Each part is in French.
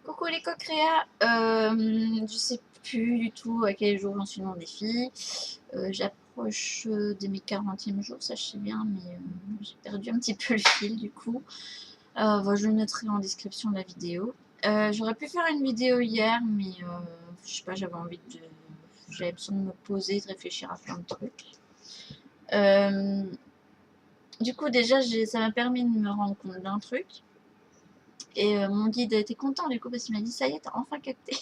Coucou les co-créas, je sais plus du tout à quel jour j'en suis dans mon défi. J'approche de mes 40e jours, ça je sais bien, mais j'ai perdu un petit peu le fil du coup. Bon, je le noterai en description de la vidéo. J'aurais pu faire une vidéo hier, mais je sais pas, j'avais besoin de me poser, de réfléchir à plein de trucs. Du coup, déjà, ça m'a permis de me rendre compte d'un truc. Et mon guide a été content du coup parce qu'il m'a dit ça y est, t'as enfin capté.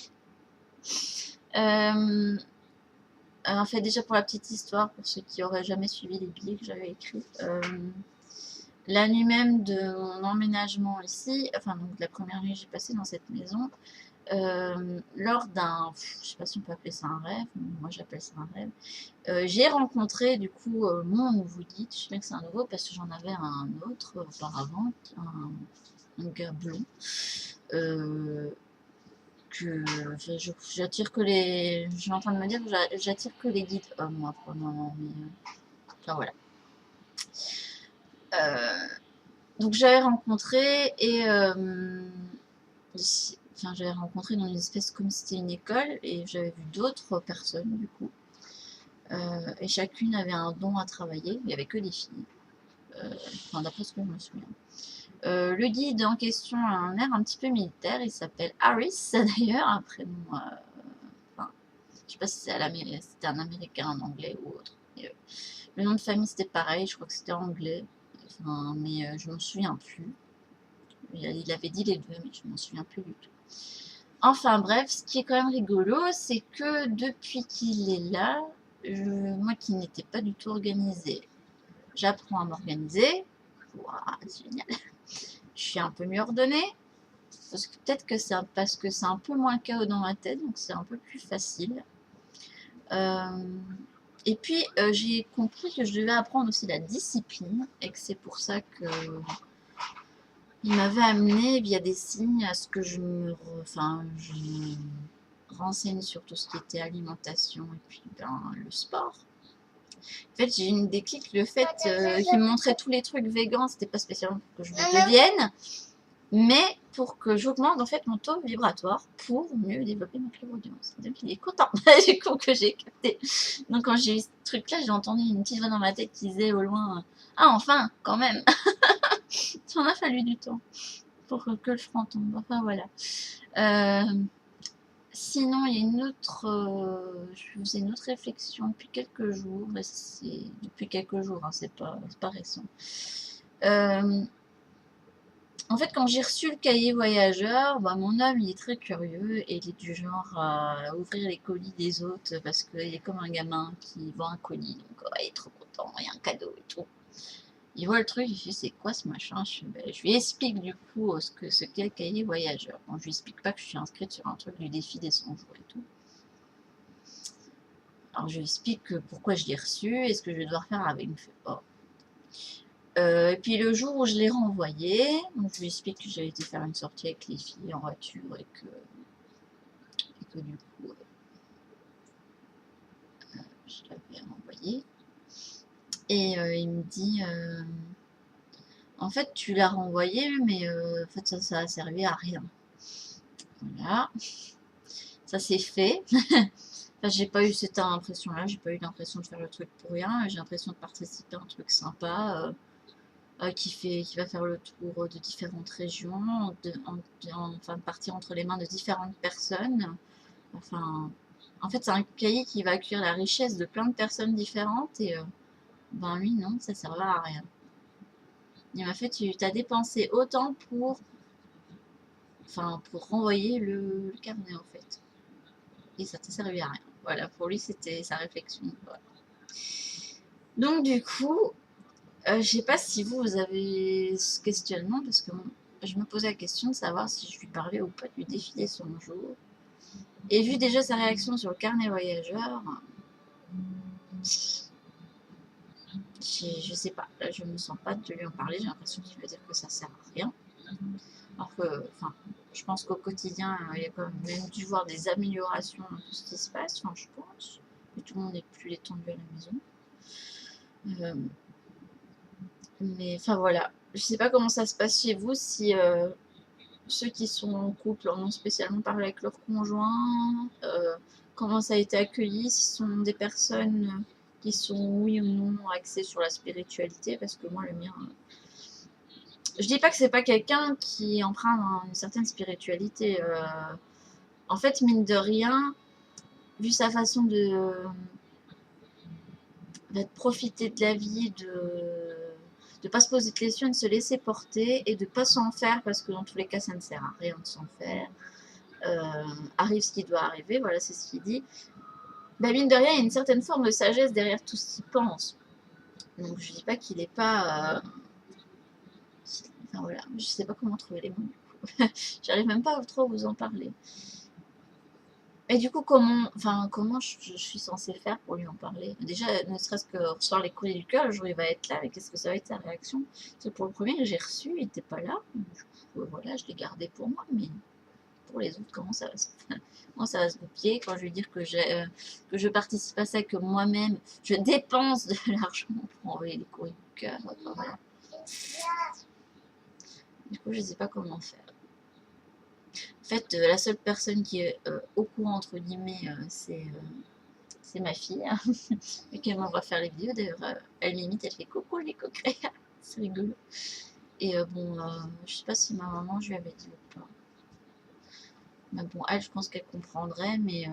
En fait, déjà pour la petite histoire, pour ceux qui auraient jamais suivi les billets que j'avais écrits, la nuit même de mon emménagement ici, enfin donc la première nuit que j'ai passée dans cette maison, lors d'un, je sais pas si on peut appeler ça un rêve, moi j'appelle ça un rêve, j'ai rencontré du coup mon nouveau guide. Je sais bien que c'est un nouveau parce que j'en avais un autre auparavant, un gars blond. Que j'attire que les. Je suis en train de me dire que j'attire que les guides hommes, moi, pour le moment. Mais, enfin, voilà. Donc, j'avais rencontré et. Enfin, j'avais rencontré dans une espèce comme si c'était une école et j'avais vu d'autres personnes, du coup. Et chacune avait un don à travailler. Il n'y avait que des filles. Enfin, d'après ce que je me souviens. Le guide en question a un air un petit peu militaire. Il s'appelle Harris, d'ailleurs, un prénom. Enfin, je sais pas si c'était un américain, un anglais ou autre. Et, le nom de famille c'était pareil, je crois que c'était anglais. Enfin, mais je m'en souviens plus. Il avait dit les deux, mais je m'en souviens plus du tout. Enfin bref, ce qui est quand même rigolo, c'est que depuis qu'il est là, moi qui n'étais pas du tout organisée, j'apprends à m'organiser. Waouh, c'est génial. Je suis un peu mieux ordonnée. Parce que peut-être que c'est parce que c'est un peu moins chaos dans ma tête, donc c'est un peu plus facile. Et puis j'ai compris que je devais apprendre aussi la discipline et que c'est pour ça que il m'avait amené via des signes à ce que je me renseigne sur tout ce qui était alimentation et puis le sport. En fait, j'ai eu une déclic, le fait qu'il me montrait tous les trucs végans, c'était pas spécialement pour que je le devienne, mais pour que j'augmente en fait mon taux vibratoire pour mieux développer ma clairaudience. Donc il est content du coup que j'ai capté. Donc quand j'ai eu ce truc là, j'ai entendu une petite voix dans ma tête qui disait au loin ah enfin quand même. Ça en a fallu du temps pour que je tombe. Enfin voilà. Sinon il y a une autre je faisais une autre réflexion depuis quelques jours, mais c'est depuis quelques jours, hein, c'est pas récent. En fait, quand j'ai reçu le cahier voyageur, bah, mon homme, il est très curieux et il est du genre à ouvrir les colis des autres parce qu'il est comme un gamin qui voit un colis. Donc, il est trop content, il y a un cadeau et tout. Il voit le truc, il fait c'est quoi ce machin? Je lui explique du coup ce qu'est le cahier voyageur. Bon, je lui explique pas que je suis inscrite sur un truc du défi des 100 jours et tout. Alors, je lui explique pourquoi je l'ai reçu et ce que je vais devoir faire avec. Il me fait oh. Et puis le jour où je l'ai renvoyé, donc je lui explique que j'avais été faire une sortie avec les filles en voiture et que du coup je l'avais renvoyé. Et il me dit en fait tu l'as renvoyé mais en fait ça a servi à rien. Voilà, ça c'est fait. Enfin, j'ai pas eu cette impression là, j'ai pas eu l'impression de faire le truc pour rien, j'ai l'impression de participer à un truc sympa. Qui va faire le tour de différentes régions, enfin de partir entre les mains de différentes personnes. Enfin, en fait, c'est un cahier qui va accueillir la richesse de plein de personnes différentes et ben lui, non, ça servait à rien. Il m'a fait, tu as dépensé autant pour renvoyer le carnet en fait. Et ça t'a servi à rien. Voilà, pour lui, c'était sa réflexion. Voilà. Donc du coup, je sais pas si vous avez ce questionnement, parce que je me posais la question de savoir si je lui parlais ou pas du défi des 100 jours. Et vu déjà sa réaction sur le carnet voyageur, je sais pas, là je me sens pas de lui en parler, j'ai l'impression qu'il va dire que ça sert à rien. Alors que, enfin, je pense qu'au quotidien, il y a quand même dû voir des améliorations dans tout ce qui se passe, enfin je pense, et tout le monde n'est plus étendu à la maison. Mais enfin voilà, je sais pas comment ça se passe chez vous, si ceux qui sont en couple en ont spécialement parlé avec leur conjoint, comment ça a été accueilli, si ce sont des personnes qui sont oui ou non axées sur la spiritualité, parce que moi le mien, je dis pas que c'est pas quelqu'un qui emprunte une certaine spiritualité. En fait, mine de rien, vu sa façon de profiter de la vie, de pas se poser de questions, de se laisser porter et de pas s'en faire, parce que dans tous les cas, ça ne sert à rien de s'en faire. Arrive ce qui doit arriver, voilà, c'est ce qu'il dit. Bah, mine de rien, il y a une certaine forme de sagesse derrière tout ce qu'il pense. Donc je dis pas qu'il est pas... Enfin voilà, je sais pas comment trouver les mots du coup. J'arrive même pas trop à vous en parler. Et du coup, comment je suis censée faire pour lui en parler? Déjà, ne serait-ce que recevoir les courriers du cœur, le jour où il va être là, mais qu'est-ce que ça va être sa réaction? Parce que pour le premier que j'ai reçu, il n'était pas là. Du coup, voilà, je l'ai gardé pour moi, mais pour les autres, comment ça va se goupiller quand je vais dire que je participe à ça, que moi-même, je dépense de l'argent pour envoyer les courriers du cœur. Enfin, voilà. Du coup, je ne sais pas comment faire. En fait, la seule personne qui est au courant, entre guillemets, c'est ma fille, hein, et qu'elle m'envoie faire les vidéos. D'ailleurs, elle m'imite, elle fait coucou les coquins, c'est rigolo. Et bon, je sais pas si ma maman, je lui avais dit ou pas. Mais bon, elle, je pense qu'elle comprendrait, mais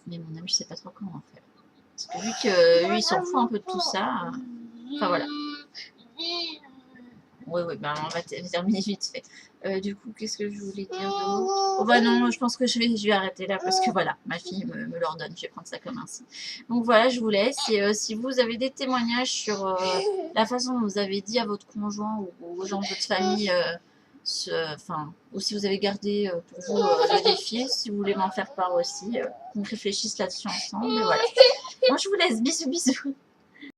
mon âme, je sais pas trop comment faire. Parce que vu que lui, il s'en fout un peu de tout ça, enfin voilà. Oui, oui, ben on va terminer vite fait. Du coup, qu'est-ce que je voulais dire d'autre? Oh bah non, je pense que je vais arrêter là parce que voilà, ma fille me l'ordonne, je vais prendre ça comme ainsi. Donc voilà, je vous laisse. Et si vous avez des témoignages sur la façon dont vous avez dit à votre conjoint ou aux gens de votre famille, ou si vous avez gardé pour vous le défi, si vous voulez m'en faire part aussi, qu'on réfléchisse là-dessus ensemble. Et voilà. Moi, je vous laisse. Bisous, bisous.